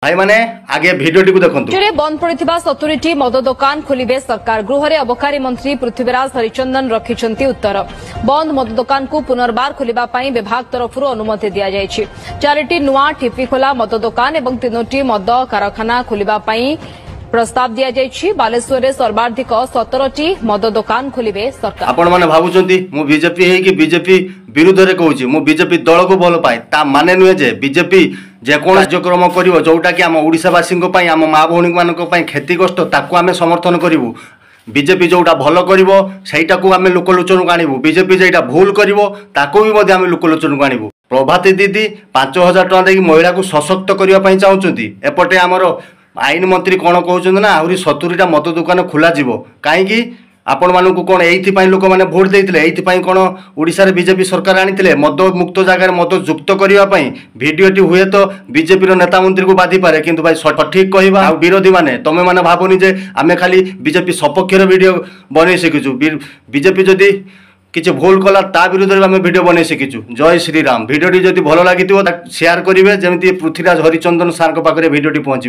भाई माने आगे भिडियोटी को देखंतु। राज्य में बंद पड़िथिबा 70टी मद दुकान खोलिबे सरकार। गृह में अबकारी मंत्री पृथ्वीराज हरिचंदन रखिछंती उत्तर। बंद मद दुकान को पुनर्बार खोलिबा पई विभाग तरफरु अनुमति दिया जायछि। 4टी नुआ ठिपिखोला मद दुकान एवं 3टी मद कारखाना खोलिबा पई प्रस्ताव दिया जायछि। बालेश्वर रे सर्वाधिक 17टी मद दुकान खोलिबे सरकार। आपण माने भाबुचंती मु बीजेपी हे कि बीजेपी विरुद्ध रे कहूची मु बीजेपी दल को भल पाए ता माने नुहे जे बीजेपी जे कोन कार्यक्रम करिवो जोटा कि हम ओडिसावासी को पई हम मां भौणी मानको पई क्षतिग्रस्त ताकू आमे समर्थन करिवु। बीजेपी जोटा भल करिवो सेटा को आमे लोकलोचन को आनिबु। बीजेपी जेटा भूल करिवो ताकू भी मध्ये आमे लोकलोचन को आनिबु। प्रभाती दीदी 5000 टका देकी महिला को सशक्त करिवा पई चाहुचंती। एपटे हमर आईन मंत्री कौन कहते ना आहरी 70टा मद दुकान खोल कहीं आपण मानू कौन ये लोक मैंने भोट देते ये कौन ओडिशा रे बीजेपी सरकार आनी मद मुक्त जगह मद जुक्त करने भिडटी हुए तो बीजेपी नेता मंत्री को बाधि पारे किंतु भाई सठिक कहवा विरोधी माने तमें मैंने भावनी जे आम खाली बीजेपी सपक्ष भिड बन शिखीचु। बीजेपी जदि किसी भूल कला ता विरुद्ध में आम भिड बन शिखीचु। जय श्रीराम। भिडटी जदि भल लगी शेयर करेंगे जमी पृथ्वीराज हरिचंदन सार पाखे भिडटी पहुंच।